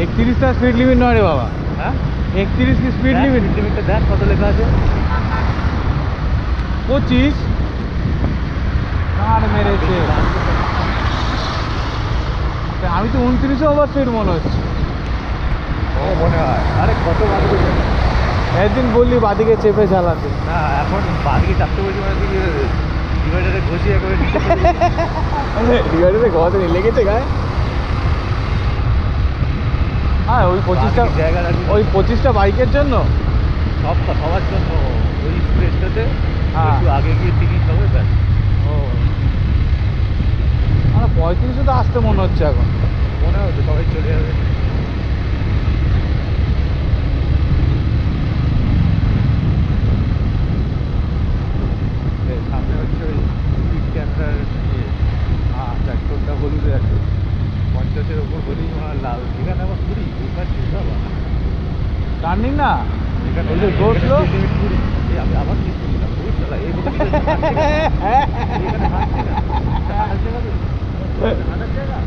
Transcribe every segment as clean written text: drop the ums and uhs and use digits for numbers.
31টা speed limit নয় রে বাবা। হ্যাঁ 31 কি স্পিড লিমিট? লিমিটটা দেখ কত লেখা আছে। 25 কার মেরেছে। আমি তো 29 ওভার স্পিড মনে হচ্ছে। ও মনে হয় আরে কত বাদিকে যাবে। একদিন বললি বাদিকে চেপে চালাতে। না এখন বাদিকে চাপতে বলছি মানে তুই ডিভাইডারে ঘষিয়ে করে ডিভাইডারে ঘতে লেগেছে গায়ে। হ্যাঁ ওই 25টা জায়গা রাখি ওই 25টা বাইকের জন্য সবার জন্য ওই স্প্রেসটাতে হ্যাঁ। একটু আগে গিয়ে ফিনিশ হবে ব্যাস। ও আমার 35 তো আসতে মনে হচ্ছে এখন। মনে হচ্ছে সবাই চলে যাবে। সামনে হচ্ছে ওই স্পিড ক্যামেরার ট্রাক্টরটা হলুদে আছে 50-এর ওপর হলেই আমার লাল। এখানে আবার 20 ওখানে বাবা টার্নিং না এখানে ওই যে go slow? লিমিট 20। আমি আবার কি করলাম বহুত চালা এই এখানে হাঁটছে না হাঁটার জায়গা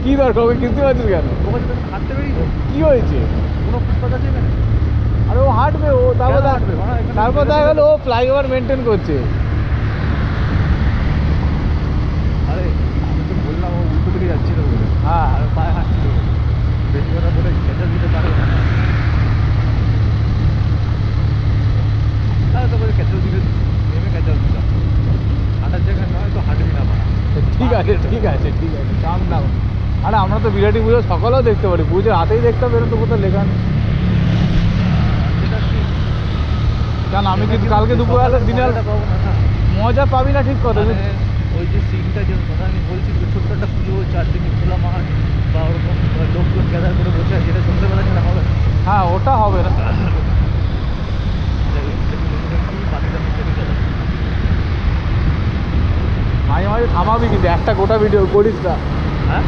কি দরকার ওকে কিনতে পারছিস কেন? ওখানে তো হাঁটতে বেরিয়ে কি হয়েছে? কোনো ফুটপাথ আছে এখানে? আরে ও হাঁটবে ও তারপর কেন হাঁটবে? বাবা, এখানে তারপর দেখা গেল ও ফ্লাইওভার মেনটেন করছে। আরে আমি তো বললাম ও উল্টো দিকে যাচ্ছিল বলে। হ্যাঁ আর পায়ে হাঁটছিল বেশি কথা বলে খেতে দিতে পারবে না। তাহলে তো বলে খেতে দিতে নেমে খেতে দিতাম। হাঁটার জায়গা নয় তো হাঁটবি না মারা। ঠিক আছে ঠিক আছে ঠিক আছে কাম না। আরে আমরা তো বিরাটি পুজো সকালেও দেখতে পারি, পুজো রাতেই দেখতে হবে তো কোথাও লেখা নেই। সেটা ঠিক। কারণ আমি কিন্তু কালকে দুপুরবেলা দিনে মজাটা পাবো না না। মজা পাবি না ঠিক কথা। মানে ওই যে সিনটা যে কথা আমি বলছি যে ছোট্ট একটা পুজো চারদিকে খোলা মাঠ বা ওরকম লোকজন গ্যাদার করে বসে আছে যেটা সন্ধ্যেবেলা ছাড়া হবে না। হ্যাঁ ওটা হবে না। মাঝে মাঝে থামাবি কিন্তু একটা গোটা ভিডিও করিস না। হ্যাঁ